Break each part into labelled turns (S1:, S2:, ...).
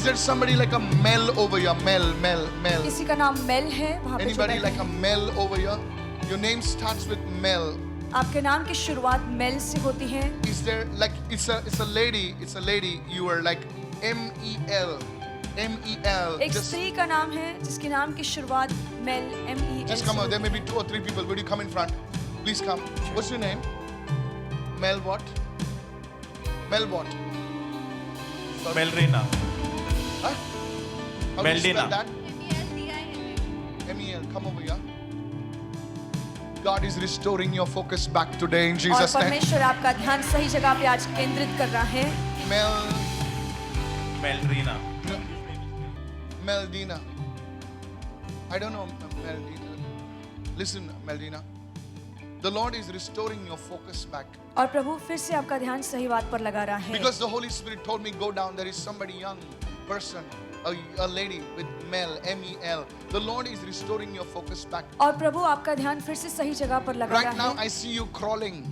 S1: there somebody like a Mel over here? Mel.
S2: किसी का नाम मेल है वहाँ पे जो
S1: Anybody
S2: बैठे
S1: like a
S2: हैं?
S1: Mel over here? Your name starts with Mel.
S2: आपके नाम की शुरुआत मेल से होती है.
S1: Is there like it's a lady? You are like M-E-L.
S2: एक स्त्री का नाम है जिसके नाम की शुरुआत mail M-E-L.
S1: Just come on. There may be 2 or 3 people. Would you come in front? Please come. What's your name? Mel what? Mel what?
S3: Melrina.
S1: Huh? How do you spell
S3: Meldina.
S1: that? M-E-L. Come over here. God is restoring your focus back today in
S2: और
S1: Jesus' name.
S2: परमेश्वर आपका ध्यान सही जगह पे आज केंद्रित कर रहा है.
S3: Melrina.
S1: Meldina. I don't know Meldina. Listen, Meldina. The Lord is restoring your focus back.
S2: और प्रभु फिर से आपका ध्यान सही बात पर लगा रहा है.
S1: Because the Holy Spirit told me go down. There is somebody young person, a lady with Mel, M-E-L. The Lord is restoring your focus back.
S2: और प्रभु आपका ध्यान फिर से सही जगह पर लगा
S1: Right now
S2: रहा है.
S1: I see you crawling.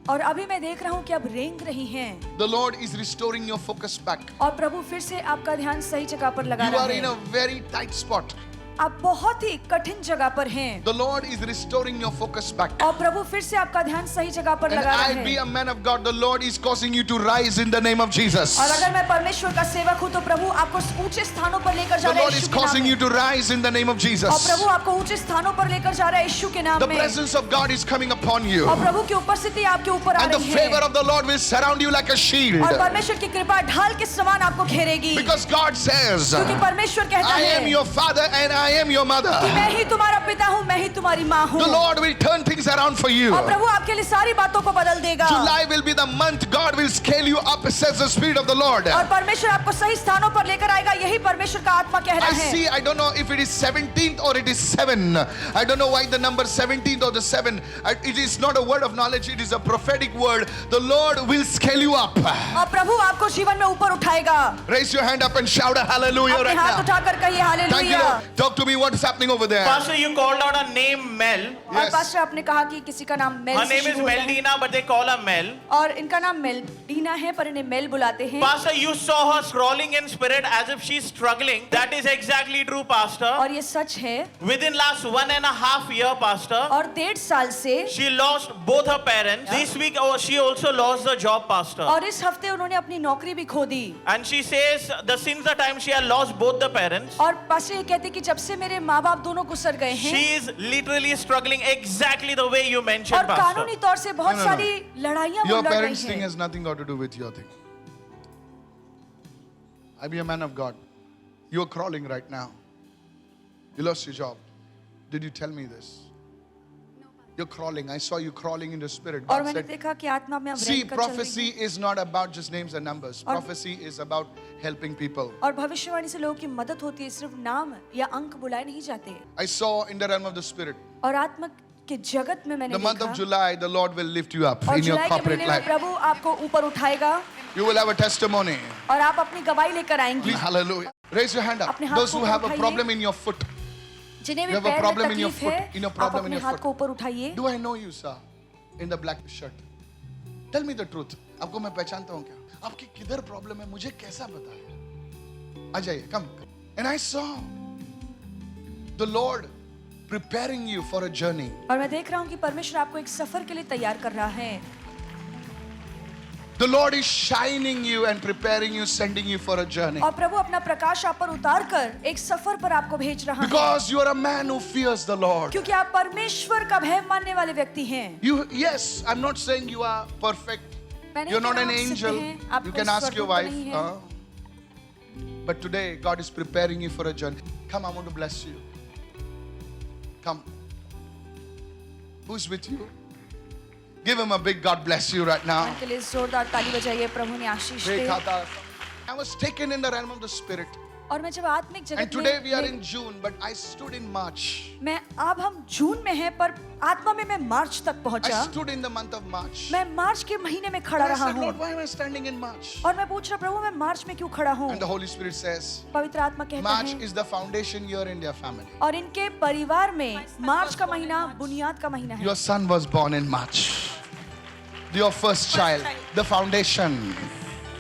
S2: और अभी मैं देख रहा हूँ कि आप रेंग रही हैं.
S1: The Lord is restoring your focus back.
S2: और प्रभु फिर से आपका ध्यान सही जगह पर लगा
S1: You
S2: रहा
S1: are in
S2: है.
S1: a very tight spot.
S2: आप बहुत ही कठिन जगह पर हैं.
S1: The Lord is restoring your focus back.
S2: और प्रभु फिर से आपका ध्यान सही जगह पर
S1: And
S2: लगा रहा
S1: I be
S2: है.
S1: a man of God. The Lord is causing you to rise in the name of Jesus.
S2: और अगर मैं परमेश्वर का सेवक हूँ तो प्रभु आपको ऊंचे स्थानों पर लेकर जा
S1: The
S2: रहा है
S1: Lord is
S2: यीशु के नाम
S1: causing you
S2: में.
S1: to rise in the name of
S2: और
S1: Jesus.
S2: प्रभु आपको ऊंचे स्थानों पर लेकर जा रहा है यीशु के नाम
S1: The
S2: में.
S1: presence of God is coming upon you.
S2: और प्रभु की उपस्थिति आपके ऊपर आ
S1: And the
S2: रही
S1: favor
S2: है.
S1: of the Lord will surround you like a shield.
S2: और परमेश्वर की कृपा ढाल के समान आपको घेरेगी.
S1: Because God says,
S2: क्योंकि परमेश्वर कहता
S1: I am
S2: है
S1: your father and I am your mother.
S2: कि मैं ही तुम्हारा पिता हूँ, मैं ही तुम्हारी माँ हूँ.
S1: The Lord will turn things around for you.
S2: और प्रभु आपके लिए सारी बातों को बदल देगा.
S1: July will be the month God will scale you up, says the Spirit of the Lord.
S2: और परमेश्वर आपको सही स्थानों पर लेकर आएगा. यही परमेश्वर का आत्मा कह
S1: I
S2: रहा है.
S1: see, I don't know if it is 17th or it is 7. I don't know why the number 17th or the 7. It is not a word of knowledge, it is a prophetic word. The Lord will scale you up.
S2: और प्रभु आपको जीवन में ऊपर उठाएगा.
S1: Raise your hand up and shout a hallelujah
S2: अपने
S1: right
S2: हाथ
S1: now.
S2: उठाकर कहिए
S1: Thank you,
S2: hallelujah.
S1: Lord. Talk to me, what is happening over there?
S3: Pastor, you called out a name Mel.
S2: और
S1: Yes.
S2: पास्टर आपने कहा कि किसी का नाम मेल
S3: Her
S2: से
S3: name is
S2: शुरू होता है.
S3: Meldina, but they call her Mel.
S2: और इनका नाम मेलडीना है पर इन्हें मेल बुलाते हैं.
S3: Pastor, you saw her crawling in spirit as if she's struggling. That is exactly true, Pastor.
S2: और ये सच है.
S3: Within last 1.5 years, Pastor,
S2: और 1.5 साल से
S3: she lost both her parents. This week, she also lost the job, Pastor.
S2: और इस हफ्ते उन्होंने अपनी नौकरी भी खो दी.
S3: And she says that since the time she had lost both the parents,
S2: और पास्टर ये कहते कि जब से मेरे माँ बाप दोनों गुजर गए हैं.
S3: she is literally struggling exactly the way you mentioned,
S2: और
S3: Pastor.
S2: कानूनी तौर से बहुत
S1: No.
S2: सारी लड़ाइयाँ वो
S1: Your
S2: लड़
S1: parents'
S2: रही
S1: thing
S2: हैं.
S1: has nothing got to do with your thing. I be a man of God. You are crawling right now. You lost your job. Did you tell me this? You're crawling. I saw you crawling in the spirit.
S2: और
S1: God
S2: मैंने
S1: said,
S2: देखा कि आत्मा में अब
S1: see,
S2: रेंग कर चल रही
S1: prophecy
S2: है.
S1: is not about just names and numbers.
S2: और-
S1: Prophecy is about helping people.
S2: और भविष्यवाणी से लोगों की मदद होती है. सिर्फ नाम या अंक बुलाए नहीं जाते.
S1: I saw in the realm of the spirit.
S2: और आत्मा के जगत में मैंने
S1: The month of
S2: देखा.
S1: July, the Lord will lift you up
S2: और
S1: in your
S2: जुलाई के
S1: corporate
S2: महीने में
S1: life.
S2: प्रभु आपको ऊपर उठाएगा.
S1: You will have a testimony.
S2: और आप अपनी गवाही लेकर आएंगी.
S1: Please, hallelujah. Raise your hand up.
S2: अपने हाथ
S1: Those
S2: को
S1: who have a
S2: उठाइए.
S1: problem in your foot.
S2: जिन्हें भी
S1: You have a
S2: पैर
S1: problem
S2: में
S1: in your
S2: तकलीफ
S1: foot,
S2: है,
S1: in your
S2: आप
S1: problem in
S2: अपने
S1: your
S2: हाथ
S1: foot.
S2: को ऊपर उठाइए.
S1: Do I know you, sir? In the black shirt. Tell me the truth. आपको मैं पहचानता हूँ क्या? आपकी किधर प्रॉब्लम है? मुझे कैसा पता है? आ जाइए, come. And I saw the Lord preparing you for a journey.
S2: और मैं देख रहा हूँ कि परमेश्वर आपको एक सफर के लिए तैयार कर रहा है.
S1: The Lord is shining you and preparing you, sending you for a journey.
S2: और प्रभु अपना प्रकाश आप पर उतार कर एक सफर पर आपको भेज रहा है.
S1: Because you are a man who fears the Lord.
S2: क्योंकि आप परमेश्वर का भय मानने वाले व्यक्ति हैं.
S1: Yes, I'm not saying you are perfect.
S2: मैं नहीं
S1: You're not
S2: कह
S1: an
S2: रहा आप सिद्ध
S1: angel.
S2: हैं, आप
S1: You
S2: कोई
S1: can ask your
S2: स्वर्गदूत
S1: wife.
S2: नहीं हैं.
S1: But today, God is preparing you for a journey. Come, I want to bless you. Come. Who's with you? Give him a big God bless you right now.
S2: उनके लिए जोरदार ताली बजाइए. प्रभु ने आशीष दे.
S1: I was taken in the realm of the spirit.
S2: और मैं जब आत्मिक
S1: And
S2: जगत
S1: today we are
S2: में
S1: in June, but I stood in March.
S2: मैं अब हम जून में हैं पर आत्मा में मैं मार्च तक
S1: I
S2: पहुंचा.
S1: stood in the month of March.
S2: मैं मार्च के महीने में खड़ा
S1: And I
S2: रहा
S1: said,
S2: हूँ.
S1: Lord, why am I standing in March?
S2: और मैं पूछ रहा प्रभु मैं मार्च में क्यों खड़ा हूँ.
S1: And the Holy Spirit says,
S2: पवित्र आत्मा कहता
S1: March
S2: है
S1: is the foundation year in their family.
S2: और इनके परिवार में मार्च का महीना बुनियाद का महीना है.
S1: Your son was born in March. Your first child, the foundation.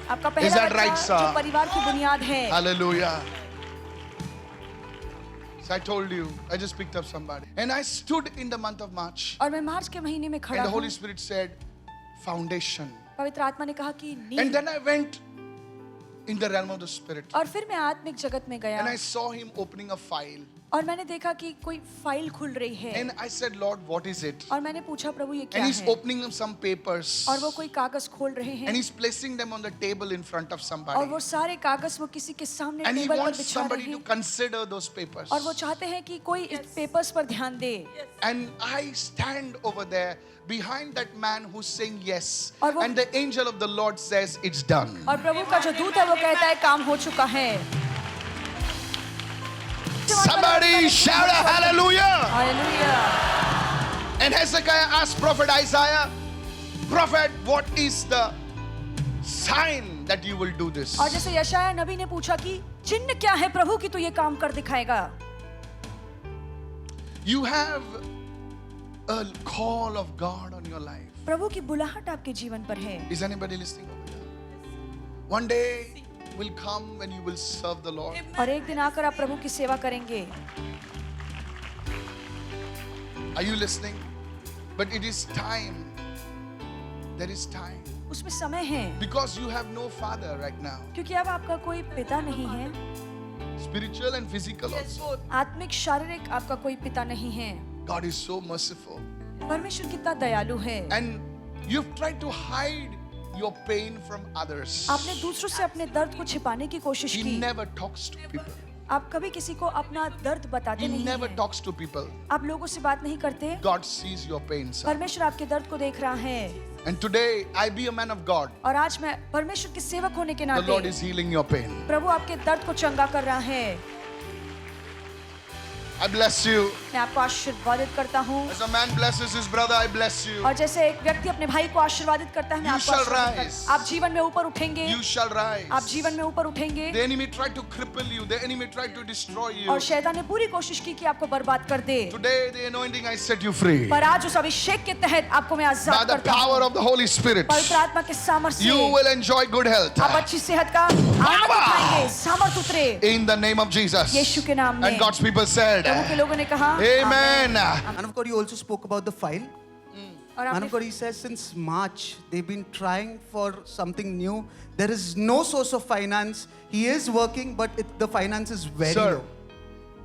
S2: आपका
S1: Is
S2: पहला
S1: that right,
S2: बच्चा
S1: sir?
S2: जो परिवार की बुनियाद है।
S1: Hallelujah. So I told you, I just picked up somebody. And I stood in the month of March.
S2: और मैं मार्च के महीने में खड़ा
S1: And the
S2: हूँ।
S1: Holy Spirit said, foundation.
S2: पवित्र आत्मा ने कहा कि
S1: And
S2: नींव।
S1: then I went in the realm of the Spirit.
S2: और फिर मैं आत्मिक जगत में गया
S1: And I saw him opening a file.
S2: और मैंने देखा कि कोई फाइल खुल रही है।
S1: And I said, Lord, what is it?
S2: और मैंने पूछा प्रभु ये क्या
S1: And he's
S2: है?
S1: opening some papers.
S2: और वो कोई कागज खोल रहे
S1: And
S2: हैं
S1: he's placing them on the table in front of
S2: और
S1: somebody.
S2: वो सारे कागज वो किसी के सामने
S1: And he
S2: टेबल पर
S1: wants
S2: बिछा
S1: somebody
S2: रहे
S1: to
S2: हैं
S1: consider those papers.
S2: और वो चाहते हैं कि कोई इस पेपर्स पर ध्यान दे।
S1: And I stand over there behind that man who's saying yes.
S2: और वो-
S1: And the angel of the Lord says, it's done.
S2: और प्रभु का जो दूत है वो कहता है काम हो चुका है।
S1: Somebody shout a hallelujah.
S2: Hallelujah.
S1: And Hezekiah asked Prophet Isaiah, Prophet, what is the sign that you will do this?
S2: और जैसे यशाया नबी ने पूछा कि चिन्ह क्या है प्रभु कि तू ये काम कर दिखाएगा।
S1: You have a call of God on your life.
S2: प्रभु की बुलाहट आपके जीवन पर है।
S1: Is anybody listening over here? One day will come when you will serve the Lord.
S2: और एक दिन आकर आप प्रभु की सेवा करेंगे।
S1: Are you listening? But it is time. There is time.
S2: उसमें समय है
S1: Because you have no father right now.
S2: क्योंकि अब आपका कोई पिता नहीं है।
S1: Spiritual and physical also.
S2: आत्मिक शारीरिक आपका कोई पिता नहीं है।
S1: God is so merciful.
S2: परमेश्वर कितना दयालु है।
S1: And you've tried to hide your pain from others.
S2: आपने दूसरों से अपने दर्द को छिपाने की कोशिश
S1: He
S2: की।
S1: never talks to people.
S2: आप कभी किसी को अपना दर्द बताते
S1: He
S2: नहीं
S1: never
S2: हैं।
S1: talks to people.
S2: आप लोगों से बात नहीं करते।
S1: God sees your pain, son.
S2: परमेश्वर आपके दर्द को देख रहा है।
S1: And today, I be a man of God.
S2: और आज मैं परमेश्वर के सेवक होने के
S1: The Lord
S2: नाते
S1: is healing your pain.
S2: प्रभु आपके दर्द को चंगा कर रहा है।
S1: I bless you.
S2: मैं आपको आशीर्वादित करता हूँ।
S1: As a man blesses his brother, I bless you.
S2: और जैसे एक व्यक्ति अपने भाई को आशीर्वादित करता है, मैं
S1: You
S2: आपको
S1: shall
S2: आशीर्वादित
S1: rise.
S2: करता हूँ। आप जीवन में ऊपर उठेंगे।
S1: You shall rise.
S2: आप जीवन में ऊपर उठेंगे।
S1: The enemy tried to cripple you. The enemy tried to destroy you.
S2: और शैतान ने पूरी कोशिश की कि आपको बर्बाद कर दे।
S1: Today, the anointing, I set you free.
S2: पर आज उस अभिषेक के तहत आपको मैं
S1: By
S2: आजाद
S1: the
S2: करता
S1: power
S2: हूँ।
S1: of the Holy Spirit,
S2: पवित्र आत्मा के सामर्थ्य
S1: you
S2: से
S1: will enjoy good health.
S2: आप अच्छी सेहत का आनंद उठाएंगे। सामर्थ उतरे
S1: In the name of Jesus.
S2: यीशु के नाम में।
S1: And God's people said,
S2: प्रभु के लोगों ने कहा
S1: Amen.
S4: Man of God, you also spoke about the file.
S2: और
S4: Man
S2: आपने
S4: of God, he says since March they've been trying for something new. There is no source of finance. He is working, but the finance is very
S1: Sir,
S4: low.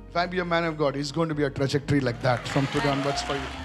S1: if I be a man of God, it's going to be a trajectory like that from today onwards for you.